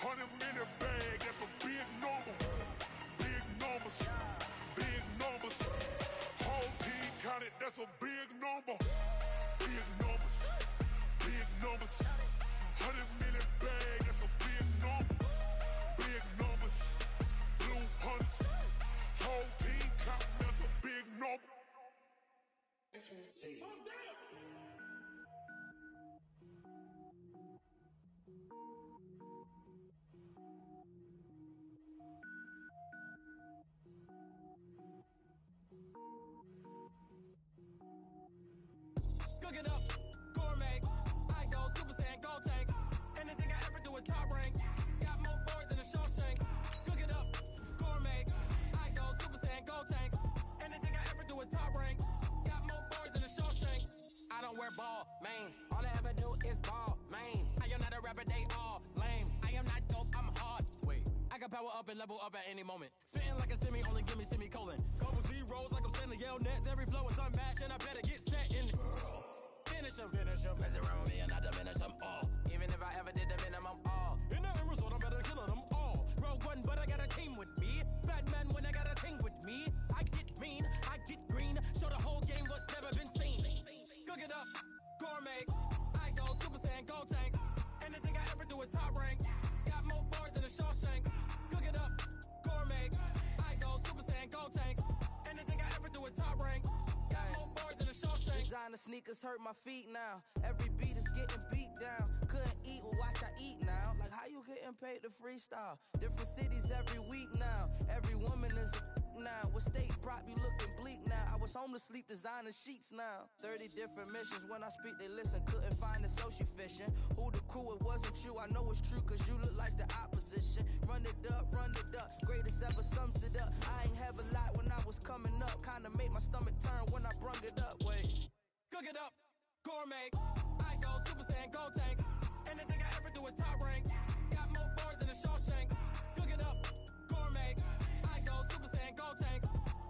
100 minute bag, that's a big number. Big numbers, big numbers. Whole team counted, that's a big number. Big numbers, big numbers. 100 minute bag, that's a big number. Big numbers, blue hunts. Whole team counting, that's a big number. Cook it up, gourmet. I go Super Saiyan, go tank. Anything I ever do is top rank. Got more boys than a Shawshank. Cook it up, gourmet. I go Super Saiyan, go tank. Anything I ever do is top rank. Got more boys than a Shawshank. I don't wear ball mains. All I ever do is ball main. I am not a rapper, they all lame. I am not dope, I'm hard. Wait, I can power up and level up at any moment. Spitting like a semi, only give me semicolon. Couple zeros like I'm sending yell nets. Every flow is unmatched and I better get set in. Finish him. Mess around with me and I diminish them all. Even if I ever did the minimum all. In the end result, I'm better killing them all. Rogue One, but I got a team with me. Batman when I got a team with me. I get mean, I get green. Show the whole game what's never been seen. Cook it up, gourmet. I go Super Saiyan, go tank. Anything I ever do is top rank. Got more boys than a Shawshank. Cook it up, gourmet. I go Super Saiyan, go tank. Anything I ever do is top rank. Got more boys than a Shawshank. Designer sneakers hurt my feet now. Every beat is getting beat down. Couldn't eat, well watch I eat now. Like how you getting paid to freestyle? Different cities every week now. Every woman is a now. What state prop you looking bleak now? I was home to sleep designer sheets now. 30 different missions. When I speak they listen. Couldn't find the social fishing. Who the crew, it wasn't you. I know it's true cause you look like the opposition. Run it up, greatest ever sums it up. I ain't have a lot when I was coming up. Kinda made my stomach turn when I brung it up. Wait. Cook it up, gourmet. I go Super Saiyan, go tank. Anything I ever do is top rank. Got more boys than a Shawshank. Cook it up, gourmet. I go Super Saiyan, go tank.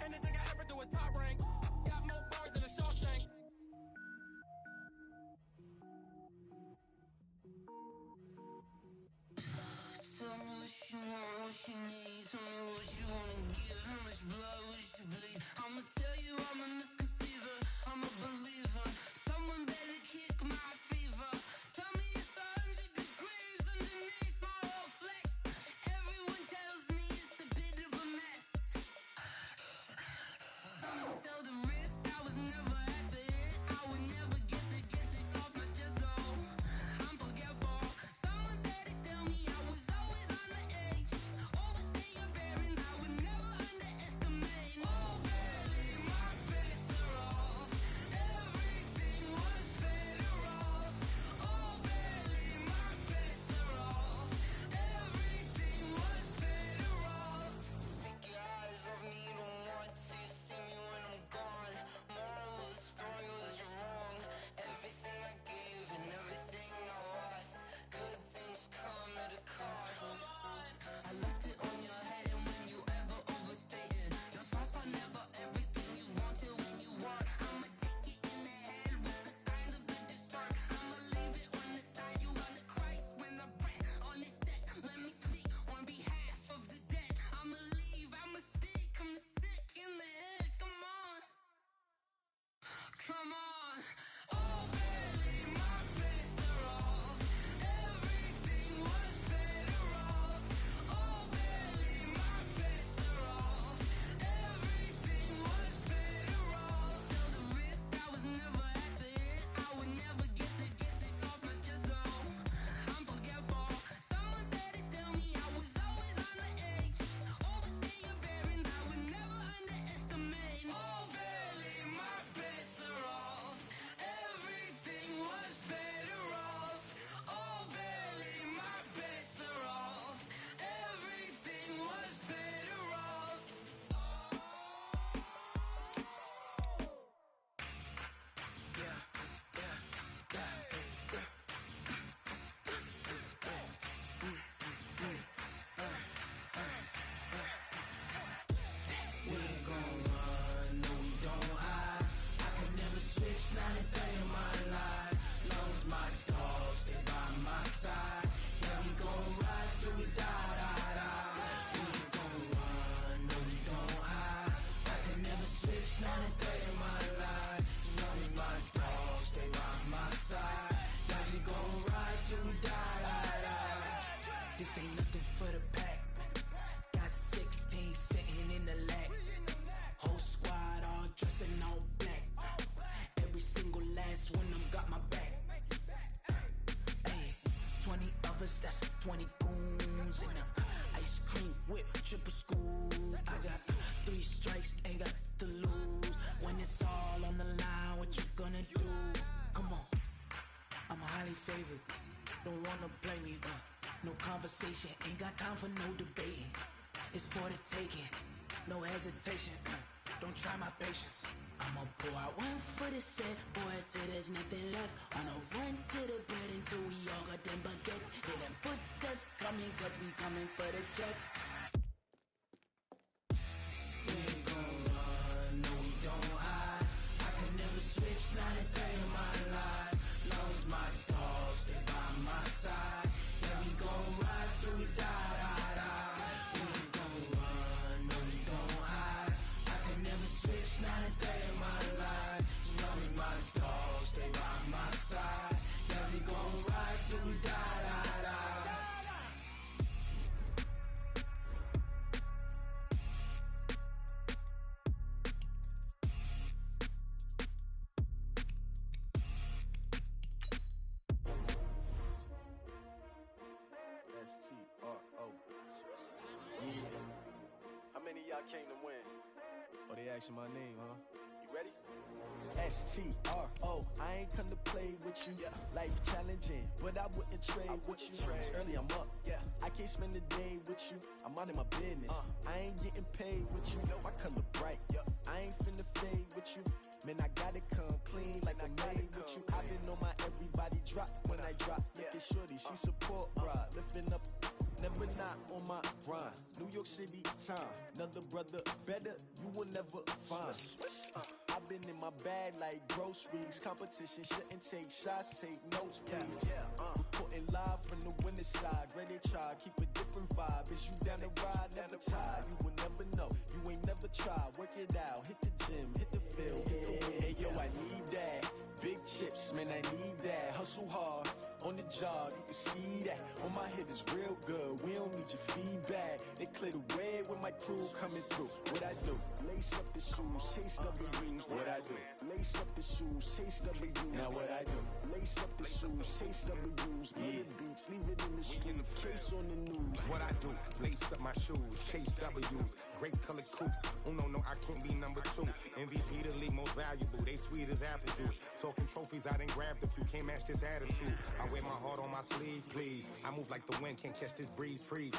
Anything I ever do is top rank. Got more boys than a Shawshank. Tell me what you want, what you need. Tell me what you wanna give. How much blood would you bleed? I'ma tell you I'm a misconceiver. I'm a believer. Someone better kick my fever. Tell me it's 100 degrees underneath. Benz, that's 20 goons. And ice cream whip, triple scoop. I got 3 strikes, ain't got to lose. When it's all on the line, what you gonna do? Come on, I'm highly favored. Don't wanna play me, no conversation, ain't got time for no debating. It's for the taking, no hesitation. Don't try my patience. I'ma pour out one for the set, boy, till there's nothing left. On a run to the bed until we all got them baguettes. Hear them footsteps coming, cause we coming for the check. We ain't gon' run, no we don't hide. I can never switch, not a day in my life. Long as my dogs stay by my side. Yeah, we gon' ride till we die, die, die. We ain't gon' run, no we don't hide. I can never switch, not a day in my life. As long as my dogs stay by my side. Yeah, we gon' ride till we die, die, die. S-T-R-O. How many of y'all came to win? Oh, they asking my name, huh? You ready? S-T-R-O. I ain't come to play with you. Life challenging, but I wouldn't trade with you. It's early, I'm up. I can't spend the day with you. I'm out of my business. I ain't getting paid with you. My color bright. I ain't finna fade with you. Man, I gotta come clean like I made with you. I've been on my everybody drop when I drop. Look at shorty, she support ride. Lifting up, never not on my grind. New York City time, another brother better, you will never find. I've been in my bag like groceries. Competition shouldn't take shots, take notes, please. Reporting live from the winter side. Ready to try, keep a different vibe. Is you down the ride, never tired. You will never know, you ain't never tried. Work it out, hit the gym, hit the field. Hey yo, I need that. Big chips, man, I need that. Hustle hard, on the job, you can see that. On my head is real good, we don't need your feedback. They clear the way with my crew coming through. What I do? Lace up the shoes, chase W's. What I do? Lace up the shoes, chase W's. Now what I do? Lace up the shoes, chase W's. Play the beats, leave it in the street, case on the news. What I do? Lace up my shoes, chase W's. Great colored coops. Oh no, I can't be number 2. MVP the league most valuable. They sweet as apple juice. Talking trophies, I done grabbed a few. Can't match this attitude. I wear my heart on my sleeve, please. I move like the wind, can't catch this breeze, freeze.